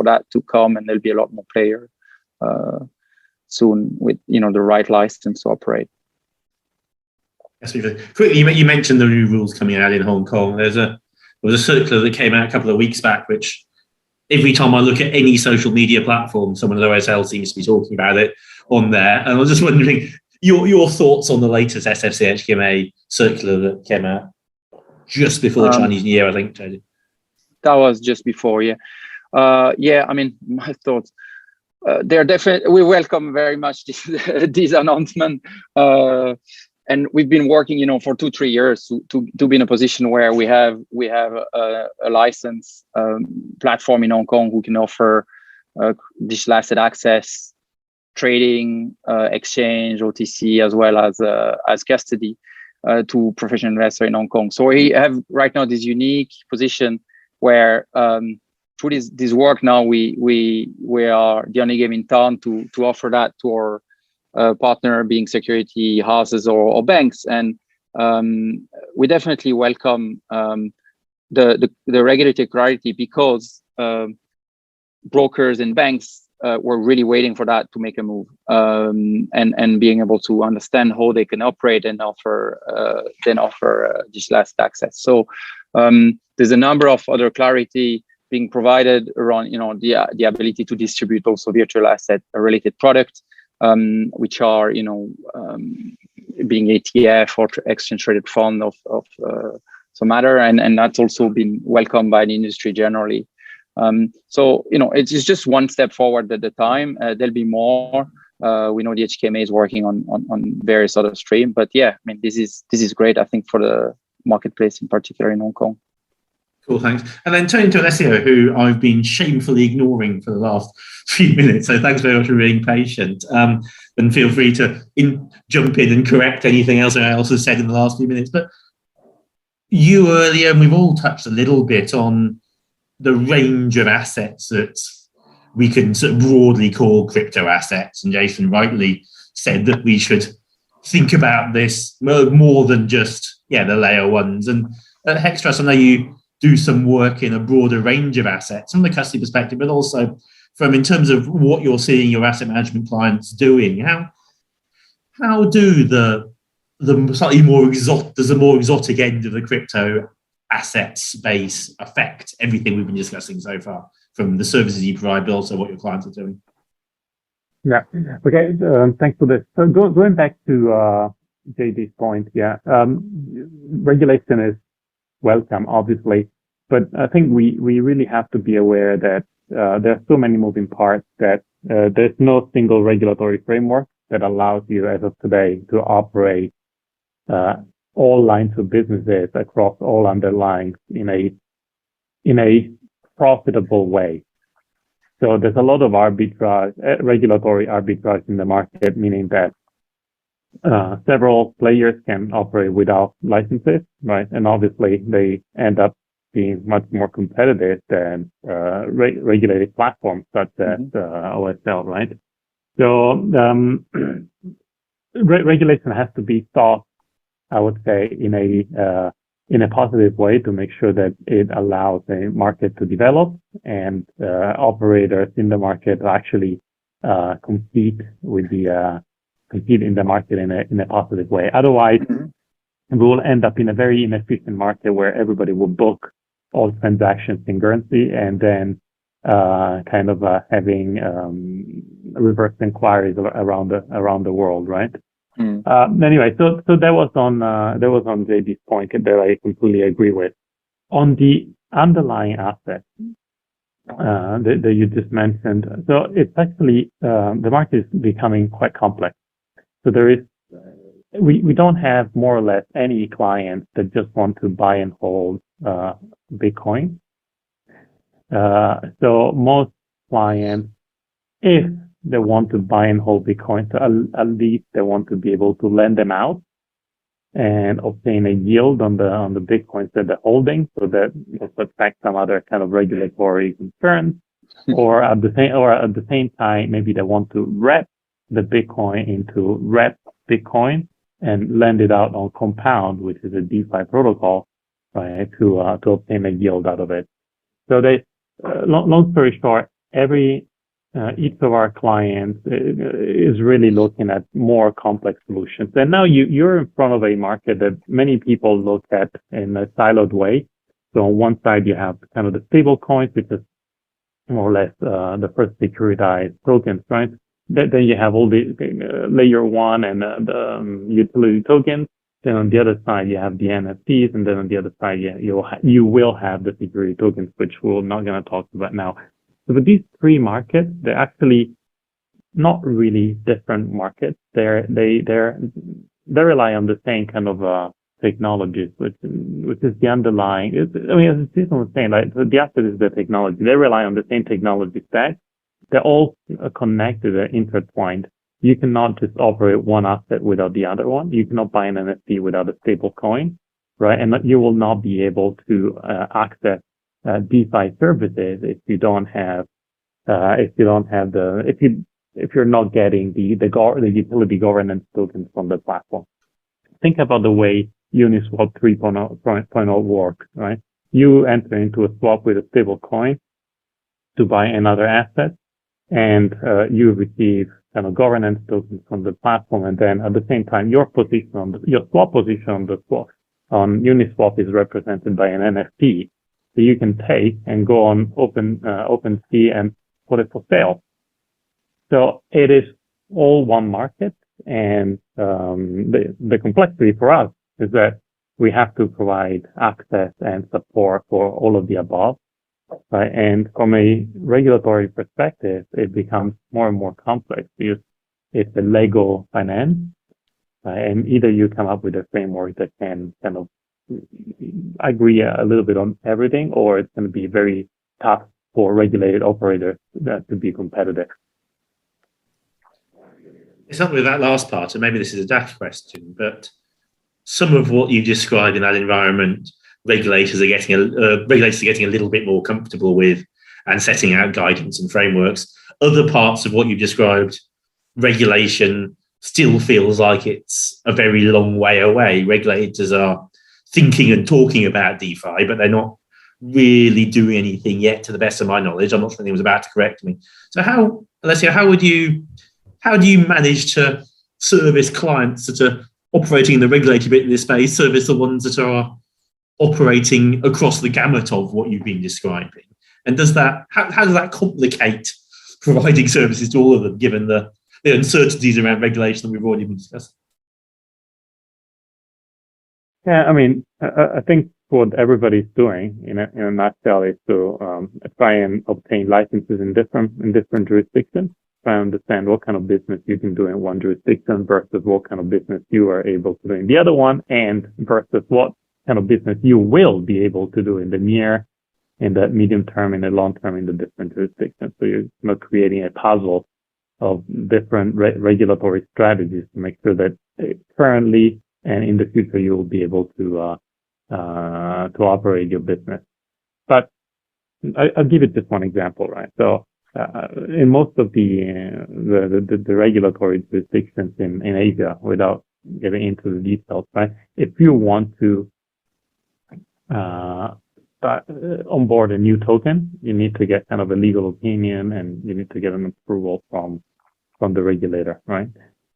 that to come, and there'll be a lot more players soon with the right license to operate. Yes, quickly, you mentioned the new rules coming out in Hong Kong. There was a circular that came out a couple of weeks back, which every time I look at any social media platform, someone at OSL seems to be talking about it on there. And I was just wondering your thoughts on the latest SFC HKMA circular that came out just before Chinese New Year, I think, Tony. That was just before, yeah. I mean, my thoughts. They're definitely, we welcome very much this announcement. And we've been working, for 2-3 years to be in a position where we have a license platform in Hong Kong who can offer digital asset access, trading, exchange, OTC, as well as custody to professional investors in Hong Kong. So we have right now this unique position where through this work now we are the only game in town to offer that to our partner, being security houses or banks. And we definitely welcome the regulatory clarity, because brokers and banks were really waiting for that to make a move, and being able to understand how they can operate and offer digital asset access. So there's a number of other clarity being provided around the ability to distribute also virtual asset related products. which are, being ETF or exchange traded fund of some matter, and that's also been welcomed by the industry generally. So it's just one step forward at the time. There'll be more. We know the HKMA is working on various other streams, but yeah, I mean, this is great, I think, for the marketplace in particular in Hong Kong. Cool, thanks. And then turning to Alessio, who I've been shamefully ignoring for the last few minutes. So thanks very much for being patient. And feel free to jump in and correct anything else I also said in the last few minutes. But you earlier, and we've all touched a little bit on the range of assets that we can sort of broadly call crypto assets. And Jason rightly said that we should think about this more than just, the layer ones. And at Hextrust, I know you do some work in a broader range of assets from the custody perspective, but also from in terms of what you're seeing your asset management clients doing. How do the slightly more exotic end of the crypto asset space affect everything we've been discussing so far, from the services you provide, but also what your clients are doing? Yeah. Okay. Thanks for this. So going back to JD's point, regulation is welcome, obviously, but I think we really have to be aware that there are so many moving parts that there's no single regulatory framework that allows you, as of today, to operate all lines of businesses across all underlyings in a profitable way. So there's a lot of arbitrage, regulatory arbitrage in the market, meaning that several players can operate without licenses, right? And obviously they end up being much more competitive than regulated platforms such as OSL, right? So regulation has to be thought, I would say, in a positive way to make sure that it allows a market to develop and operators in the market to actually compete in the market in a positive way. Otherwise, we will end up in a very inefficient market where everybody will book all transactions in currency and then having reverse inquiries around the world, right? Anyway, so that was on JD's point that I completely agree with. On the underlying assets that you just mentioned, so it's actually the market is becoming quite complex. So we don't have more or less any clients that just want to buy and hold Bitcoin. So most clients, if they want to buy and hold Bitcoin, so at least they want to be able to lend them out and obtain a yield on the Bitcoins that they're holding, so that it affects some other kind of regulatory concerns. Or at the same time, maybe they want to wrap the Bitcoin into wrap Bitcoin and lend it out on Compound, which is a DeFi protocol, right, to obtain a yield out of it. So long story short, each of our clients is really looking at more complex solutions. And now you're in front of a market that many people look at in a siloed way. So on one side, you have kind of the stable coins, which is more or less the first securitized tokens, right? Then you have all the layer one and the utility tokens. Then on the other side, you have the NFTs, and then on the other side, you will have the security tokens, which we're not going to talk about now. So for these three markets, they're actually not really different markets. They rely on the same kind of technologies, which is the underlying. As Jason was saying, like the asset is the technology. They rely on the same technology stack. They're all connected, they're intertwined. You cannot just operate one asset without the other one. You cannot buy an NFT without a stable coin, right? And you will not be able to access DeFi services if you're not getting the utility governance tokens from the platform. Think about the way Uniswap 3.0 works, right? You enter into a swap with a stable coin to buy another asset, and you receive kind of governance tokens from the platform, and then at the same time, your swap position on the swap on Uniswap is represented by an NFT. So you can take and go on OpenSea and put it for sale. So it is all one market. And the complexity for us is that we have to provide access and support for all of the above. Right? And from a regulatory perspective, it becomes more and more complex because it's a Lego finance. And either you come up with a framework that can kind of agree a little bit on everything, or it's going to be very tough for regulated operators to be competitive. It's not with that last part, and maybe this is a daft question, but some of what you described in that environment, regulators are getting a little bit more comfortable with and setting out guidance and frameworks. Other parts of what you described, regulation still feels like it's a very long way away. Regulators are thinking and talking about DeFi, but they're not really doing anything yet, to the best of my knowledge. I'm not sure anyone was about to correct me. So Alessio, how do you manage to service clients that are operating in the regulated bit of this space, service the ones that are operating across the gamut of what you've been describing? And how does that complicate providing services to all of them, given the uncertainties around regulation that we've already been discussing? Yeah, I mean, I think what everybody's doing in a nutshell is to try and obtain licenses in different jurisdictions. Try and understand what kind of business you can do in one jurisdiction versus what kind of business you are able to do in the other one, and versus what kind of business you will be able to do in the near, in the medium term, in the long term, in the different jurisdictions. So you're not creating a puzzle of different regulatory strategies to make sure that currently and in the future you will be able to operate your business. But I'll give it just one example, right? So in most of the regulatory jurisdictions in Asia, without getting into the details, right? If you want to onboard a new token, you need to get kind of a legal opinion and you need to get an approval from the regulator, right?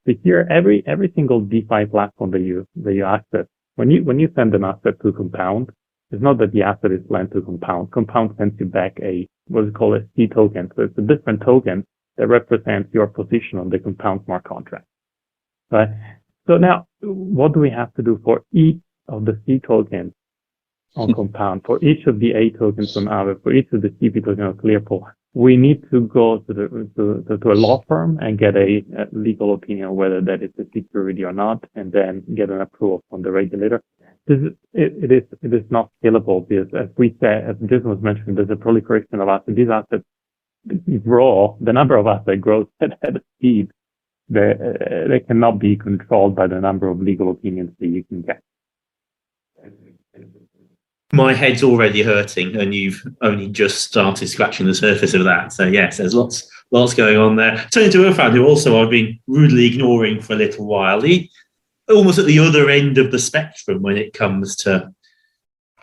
So here, every single DeFi platform that you access, when you send an asset to Compound, it's not that the asset is lent to Compound. Compound sends you back what is called a C token. So it's a different token that represents your position on the Compound smart contract, right? So now, what do we have to do for each of the C tokens on Compound, for each of the A tokens on Aave, for each of the CP tokens on Clearpool? We need to go to a law firm and get a legal opinion whether that is a security or not, and then get an approval from the regulator. It is not scalable because, as Jason was mentioning, there's a proliferation of assets. These assets grow, the number of assets grows at a speed that they cannot be controlled by the number of legal opinions that you can get. My head's already hurting, and you've only just started scratching the surface of that. So yes, there's lots going on there. Turning to Irfan, who also I've been rudely ignoring for a little while. He almost at the other end of the spectrum when it comes to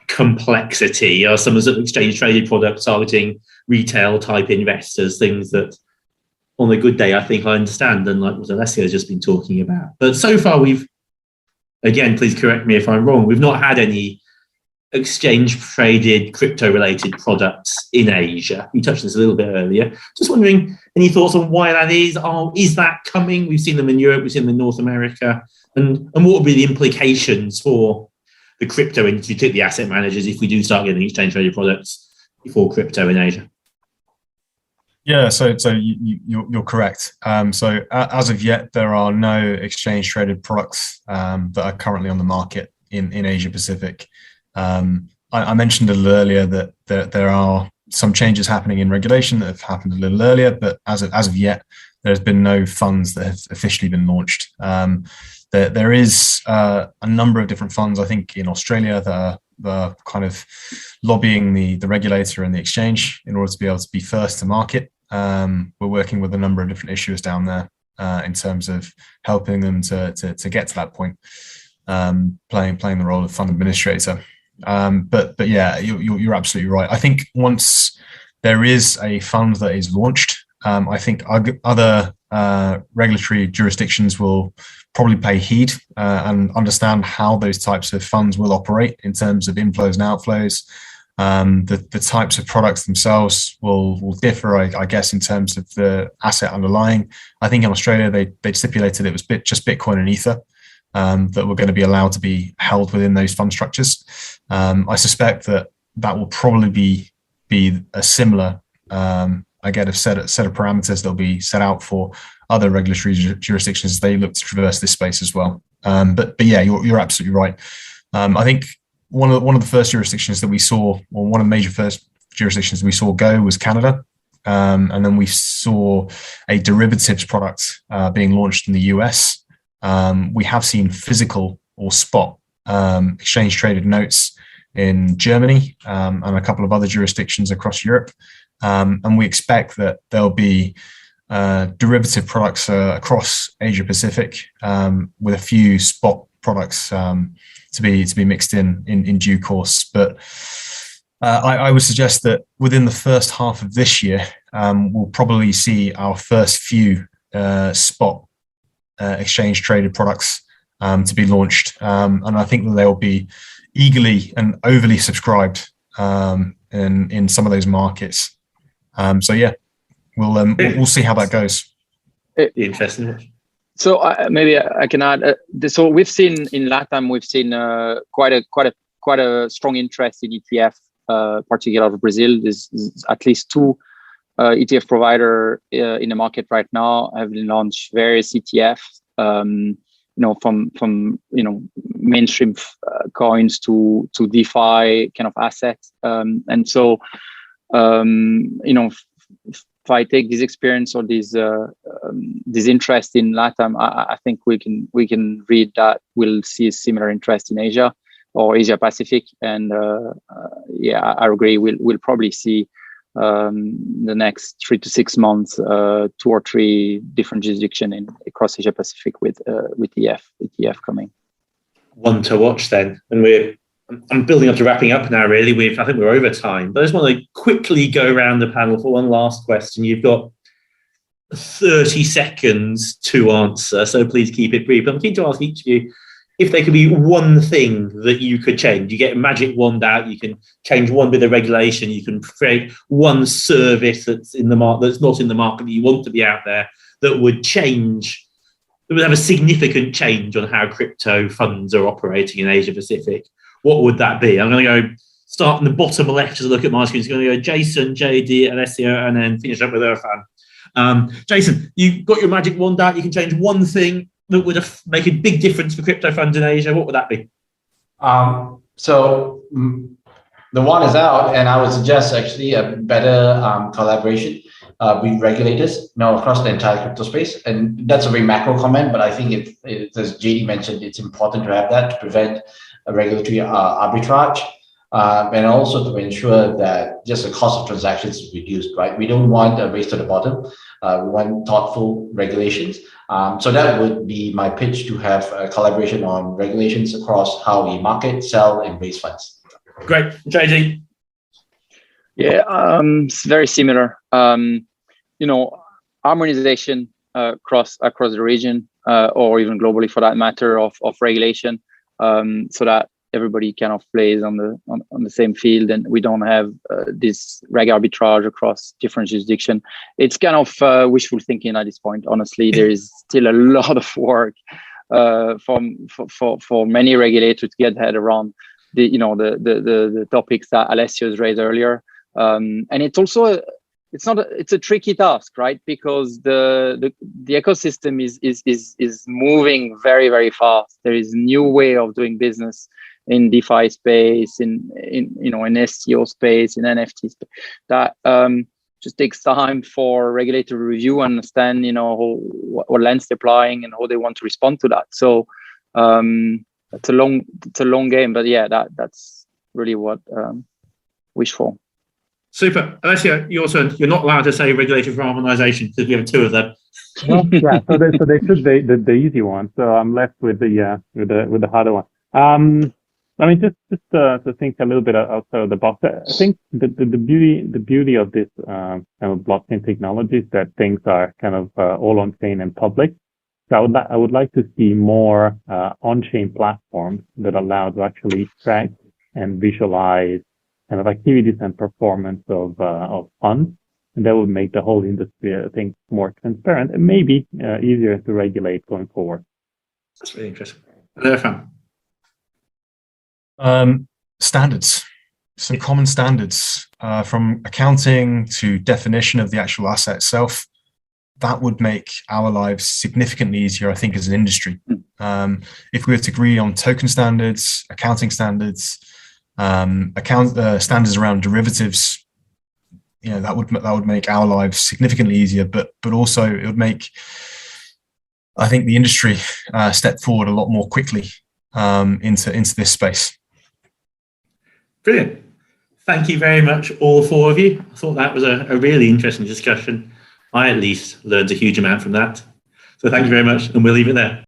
complexity. Are some of the exchange traded products targeting retail type investors, things that on a good day I think I understand, and like what Alessio has just been talking about. But so far again, please correct me if I'm wrong, we've not had any exchange traded crypto related products in Asia. You touched on this a little bit earlier. Just wondering, any thoughts on why that is? Is that coming? We've seen them in Europe, we've seen them in North America, and what would be the implications for the crypto industry, particularly the asset managers, if we do start getting exchange traded products for crypto in Asia? Yeah, so you're correct. So as of yet, there are no exchange traded products that are currently on the market in Asia Pacific. I mentioned a little earlier that there are some changes happening in regulation that have happened a little earlier, but as of yet, there's been no funds that have officially been launched. There is a number of different funds, I think, in Australia that are kind of lobbying the regulator and the exchange in order to be able to be first to market. We're working with a number of different issuers down there in terms of helping them to get to that point, playing the role of fund administrator. But yeah, you're absolutely right. I think once there is a fund that is launched, I think other regulatory jurisdictions will probably pay heed and understand how those types of funds will operate in terms of inflows and outflows, The types of products themselves will differ, I guess, in terms of the asset underlying. I think in Australia they stipulated it was just Bitcoin and Ether that were going to be allowed to be held within those fund structures. I suspect that will probably be a similar, a set of parameters that'll be set out for other regulatory jurisdictions as they look to traverse this space as well. But yeah, you're absolutely right. I think one of the first jurisdictions that we saw, or one of the major first jurisdictions we saw go was Canada. And then we saw a derivatives product being launched in the US. We have seen physical or spot exchange traded notes in Germany and a couple of other jurisdictions across Europe. And we expect that there'll be derivative products across Asia Pacific with a few spot products to be mixed in due course. But I would suggest that within the first half of this year, we'll probably see our first few spot exchange traded products to be launched. And I think that they'll be eagerly and overly subscribed in some of those markets. So yeah, we'll see how that goes. Interesting. So maybe I can add. So we've seen in LATAM, quite a strong interest in ETF, particularly out of Brazil. There's at least two ETF provider in the market right now have launched various ETFs. From mainstream coins to DeFi kind of assets, and so if I take this experience or this interest in LATAM, I think we can read that we'll see a similar interest in Asia or Asia Pacific, and I agree. We'll probably see the next 3 to 6 months 2 or 3 different jurisdictions across Asia Pacific with ETF coming. One to watch then, and I'm building up to wrapping up now. Really, I think we're over time, but I just want to quickly go around the panel for one last question. You've got 30 seconds to answer, so please keep it brief. I'm keen to ask each of you if there could be one thing that you could change. You get a magic wand out, you can change one bit of regulation, you can create one service that's in the market, that's not in the market that you want to be out there, that would have a significant change on how crypto funds are operating in Asia Pacific. What would that be? I'm going to go start in the bottom left as I look at my screen. It's going to go Jason, JD, Alessio, and then finish up with Irfan. Jason, you've got your magic wand out. You can change one thing that would make a big difference for crypto funds in Asia. What would that be? So the one is out, and I would suggest actually a better collaboration with regulators across the entire crypto space. And that's a very macro comment, but I think as JD mentioned, it's important to have that to prevent a regulatory arbitrage, and also to ensure that just the cost of transactions is reduced, right? We don't want a race to the bottom. We want thoughtful regulations. So that would be my pitch, to have a collaboration on regulations across how we market, sell, and raise funds. Great. JD? Yeah, it's very similar. Harmonization across the region, or even globally for that matter, of regulation, so that everybody kind of plays on the same field, and we don't have this reg arbitrage across different jurisdictions. It's kind of wishful thinking at this point. Honestly, there is still a lot of work for many regulators to get their head around the topics that Alessio has raised earlier. And it's also it's a tricky task, right? Because the ecosystem is moving very, very fast. There is new way of doing business in DeFi space, in STO space, in NFT space, that just takes time for regulatory review and understand, what lens they're applying and how they want to respond to that. So it's a long game, but yeah, that's really what wish for. Super. Alessio, your turn. You're not allowed to say regulatory harmonization because we have 2 of them. Well, yeah. So they took the easy one. So I'm left with the harder one. I mean, just to think a little bit outside of the box. I think the beauty of this kind of blockchain technology is that things are kind of all on chain and public. So I would like to see more on chain platforms that allow to actually track and visualize kind of activities and performance of funds. And that would make the whole industry, I think, more transparent and maybe easier to regulate going forward. That's really interesting. Irfan. Standards, some common standards from accounting to definition of the actual asset itself. That would make our lives significantly easier, I think, as an industry. If we were to agree on token standards, accounting standards, standards around derivatives, that would make our lives significantly easier. But also it would make, I think, the industry step forward a lot more quickly into this space. Brilliant. Thank you very much, all four of you. I thought that was a really interesting discussion. I at least learned a huge amount from that. So thank you very much, and we'll leave it there.